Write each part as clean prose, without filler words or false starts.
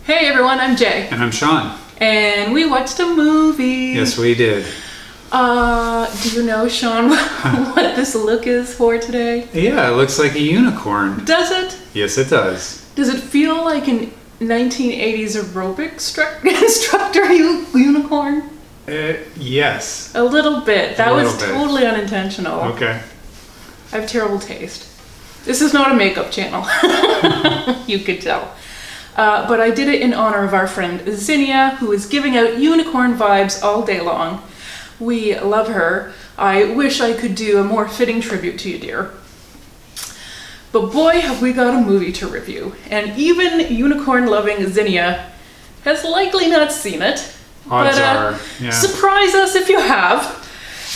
Hey everyone, I'm Jay. And I'm Sean. And we watched a movie. Yes, we did. Do you know, Sean, what this look is for today? Yeah, it looks like a unicorn. Does it? Yes, it does. Does it feel like an 1980s aerobic instructor unicorn? Yes. A little bit. That was bit. Totally unintentional. Okay. I have terrible taste. This is not a makeup channel. You could tell. But I did it in honor of our friend Xinia, who is giving out unicorn vibes all day long. We love her. I wish I could do a more fitting tribute to you, dear. But boy, have we got a movie to review. And even unicorn-loving Xinia has likely not seen it. Odds are, yeah. Surprise us if you have.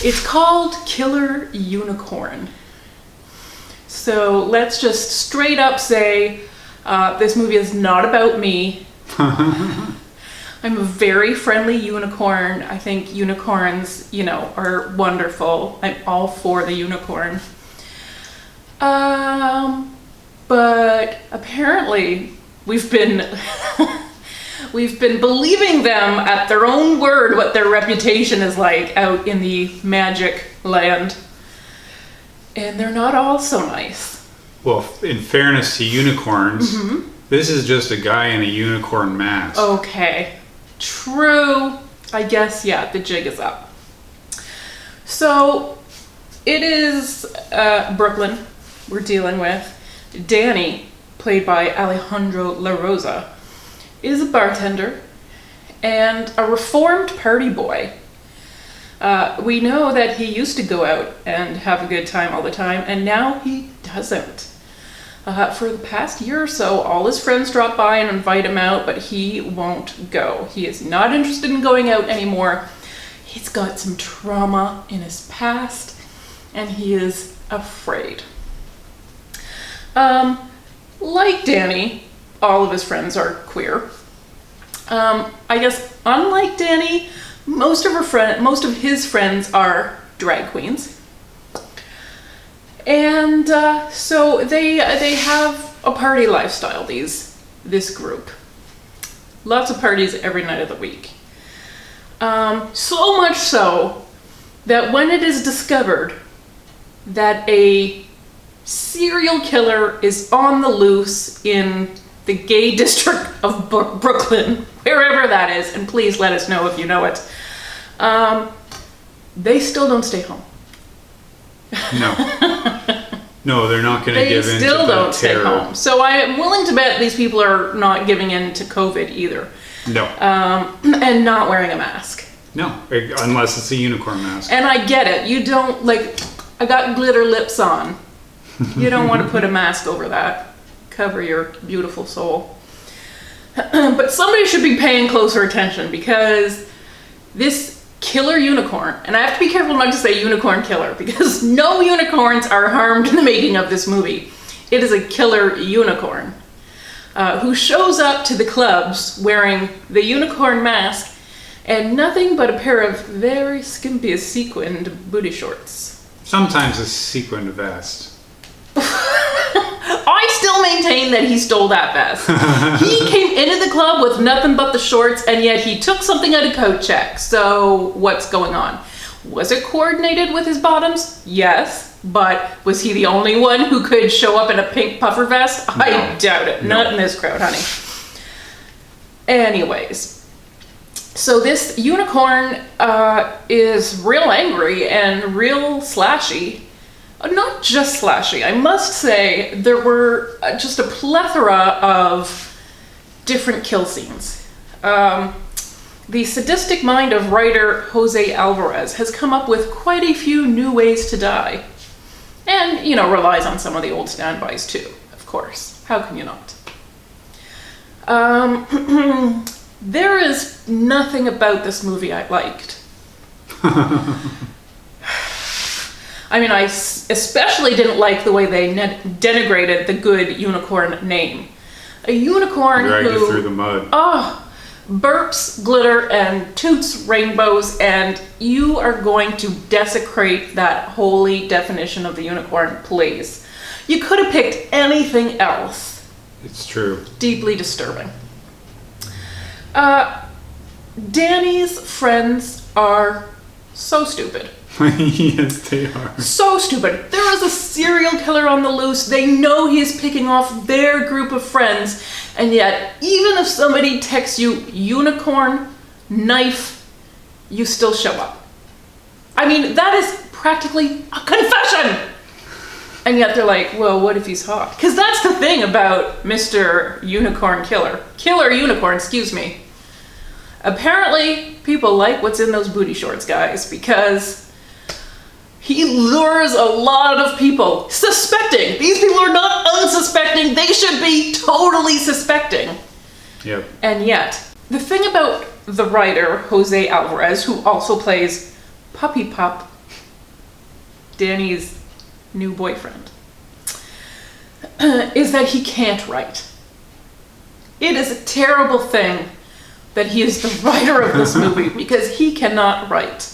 It's called Killer Unicorn. So let's just straight up say, this movie is not about me. I'm a very friendly unicorn. I think unicorns, are wonderful. I'm all for the unicorn. But apparently we've been believing them at their own word what their reputation is like out in the magic land. And they're not all so nice. Well, in fairness to unicorns, this is just a guy in a unicorn mask. Okay. True. I guess, yeah, the jig is up. So, it is Brooklyn we're dealing with. Danny, played by Alejandro La Rosa, is a bartender and a reformed party boy. We know that he used to go out and have a good time all the time, and now he doesn't. For the past year or so, all his friends drop by and invite him out, but he won't go. He is not interested in going out anymore. He's got some trauma in his past, and he is afraid. Like Danny, all of his friends are queer. I guess unlike Danny, most of his friends are drag queens. And so they have a party lifestyle, this group. Lots of parties every night of the week. So much so that when it is discovered that a serial killer is on the loose in the gay district of Brooklyn, wherever that is, and please let us know if you know it, they still don't stay home. No, they're not going to give in to the terror. They still don't stay home. So I am willing to bet these people are not giving in to COVID either. No. And not wearing a mask. No, unless it's a unicorn mask. And I get it. You don't, I got glitter lips on. You don't want to put a mask over that. Cover your beautiful soul. But somebody should be paying closer attention, because this killer unicorn, and I have to be careful not to say unicorn killer, because no unicorns are harmed in the making of this movie. It is a killer unicorn who shows up to the clubs wearing the unicorn mask and nothing but a pair of very skimpy sequined booty shorts. Sometimes a sequined vest. I still maintain that he stole that vest. He came into the club with nothing but the shorts, and yet he took something out of coat check. So what's going on? Was it coordinated with his bottoms? Yes. But was he the only one who could show up in a pink puffer vest? No. I doubt it. No. Not in this crowd, honey. Anyways. So this unicorn is real angry and real slashy. Not just slashy. I must say there were just a plethora of different kill scenes. The sadistic mind of writer José Álvarez has come up with quite a few new ways to die. And, relies on some of the old standbys too, of course. How can you not? There is nothing about this movie I liked. I mean, I especially didn't like the way they denigrated the good unicorn name. A unicorn dragged who... it through the mud. Burps, glitter, and toots rainbows, and you are going to desecrate that holy definition of the unicorn, please. You could have picked anything else. It's true. Deeply disturbing. Danny's friends are so stupid. Yes, they are. So stupid. There is a serial killer on the loose. They know he's picking off their group of friends. And yet, even if somebody texts you unicorn, knife, you still show up. I mean, that is practically a confession. And yet they're like, well, what if he's hot? Because that's the thing about Mr. Unicorn Killer. Killer Unicorn, excuse me. Apparently, people like what's in those booty shorts, guys, because he lures a lot of people suspecting. These people are not unsuspecting. They should be totally suspecting. Yep. And yet, the thing about the writer, José Álvarez, who also plays PuppyPup, Danny's new boyfriend, is that he can't write. It is a terrible thing that he is the writer of this movie because he cannot write.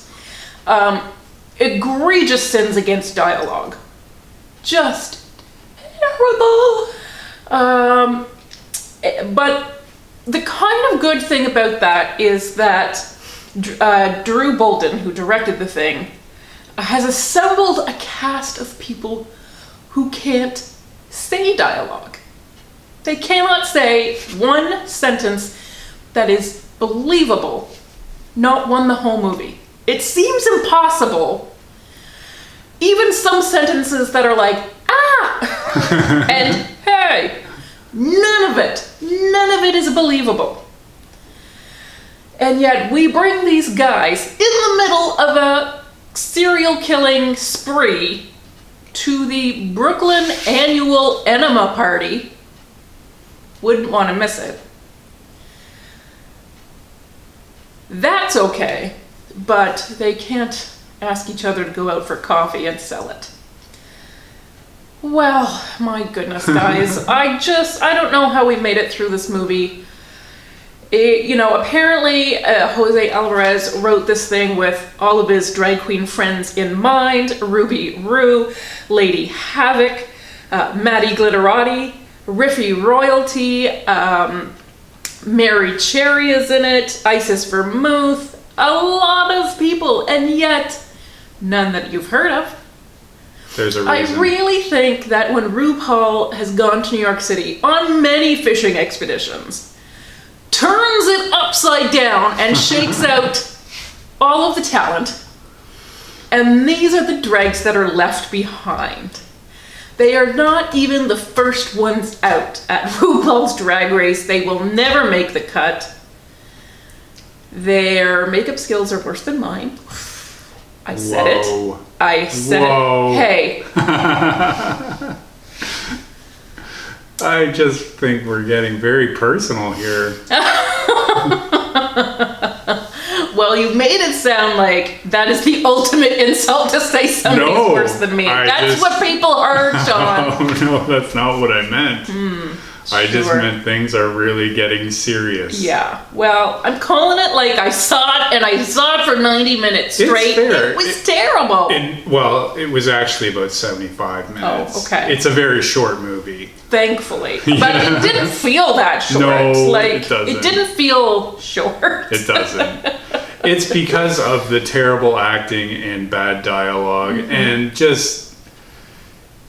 Egregious sins against dialogue. Just terrible. But the kind of good thing about that is that Drew Bolton, who directed the thing, has assembled a cast of people who can't say dialogue. They cannot say one sentence that is believable, not one the whole movie. It seems impossible. Even some sentences that are like, ah, and hey, none of it is believable. And yet we bring these guys in the middle of a serial killing spree to the Brooklyn Annual Enema Party. Wouldn't want to miss it. That's okay, but they can't ask each other to go out for coffee and sell it. Well, my goodness, guys. I don't know how we made it through this movie. Apparently José Álvarez wrote this thing with all of his drag queen friends in mind. Ruby Roo, Lady Havok, Matty Glitterati, Riffy Royalty, Merrie Cherry is in it, Isis Vermouth, a lot of people, and yet none that you've heard of. There's a reason. I really think that when RuPaul has gone to New York City on many fishing expeditions, turns it upside down and shakes out all of the talent, and these are the dregs that are left behind. They are not even the first ones out at RuPaul's Drag Race. They will never make the cut. Their makeup skills are worse than mine. I said it. I said it. Hey. I just think we're getting very personal here. Well, you made it sound like that is the ultimate insult to say somebody's worse than me. That's what people heard, Sean. Oh, no, that's not what I meant. I just meant things are really getting serious. Yeah. Well, I'm calling it like I saw it, and I saw it for 90 minutes straight. It was terrible. It was actually about 75 minutes. Oh, okay. It's a very short movie. Thankfully. But it didn't feel that short. No, it doesn't. It didn't feel short. It doesn't. It's because of the terrible acting and bad dialogue, and just,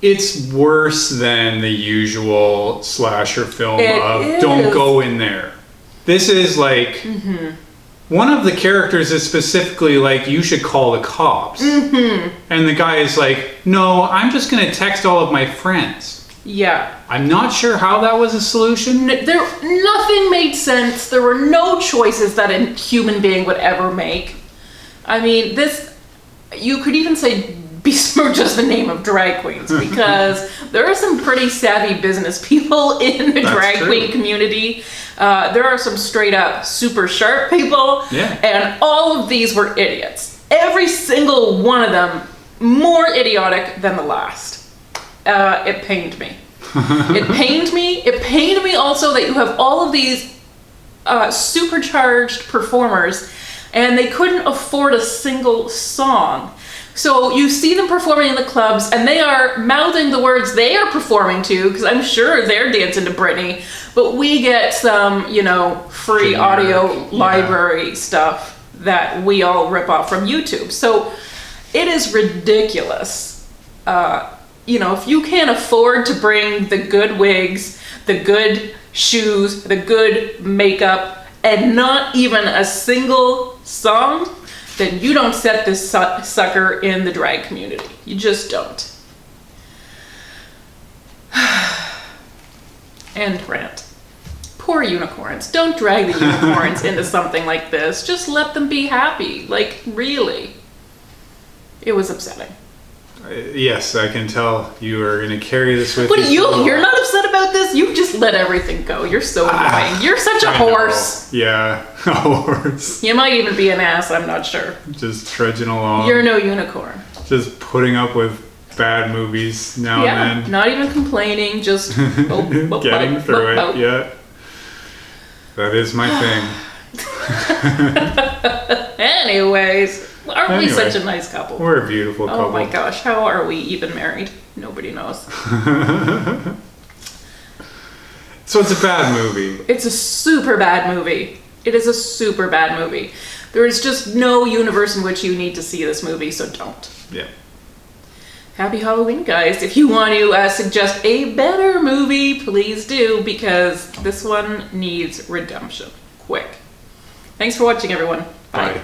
it's worse than the usual slasher film don't go in there. This is like, one of the characters is specifically like, you should call the cops. And the guy is like, no, I'm just going to text all of my friends. Yeah. I'm not sure how that was a solution. Nothing made sense. There were no choices that a human being would ever make. I mean, you could even say besmirches the name of drag queens, because there are some pretty savvy business people in the drag queen community. There are some straight up super sharp people, and all of these were idiots. Every single one of them more idiotic than the last. It pained me. It pained me. It pained me also that you have all of these supercharged performers, and they couldn't afford a single song. So you see them performing in the clubs, and they are mouthing the words they are performing to, because I'm sure they're dancing to Britney, but we get some, you know, free Generic, audio library stuff that we all rip off from YouTube. So it is ridiculous. You know, if you can't afford to bring the good wigs, the good shoes, the good makeup, and not even a single song, then you don't set this sucker in the drag community. You just don't. End rant. Poor unicorns. Don't drag the unicorns into something like this. Just let them be happy. Like, really. It was upsetting. Yes, I can tell you are going to carry this with you. But you're not upset about this? You just let everything go. You're so annoying. You're such a horse. Yeah, a horse. You might even be an ass, I'm not sure. Just trudging along. You're no unicorn. Just putting up with bad movies now and then. Not even complaining, just getting through it. Yeah. That is my thing. Anyways. Aren't we such a nice couple? We're a beautiful couple. Oh my gosh, how are we even married? Nobody knows. So it's a bad movie. It's a super bad movie. It is a super bad movie. There is just no universe in which you need to see this movie, so don't. Yeah. Happy Halloween, guys. If you want to suggest a better movie, please do, because this one needs redemption. Quick. Thanks for watching, everyone. Bye. Bye.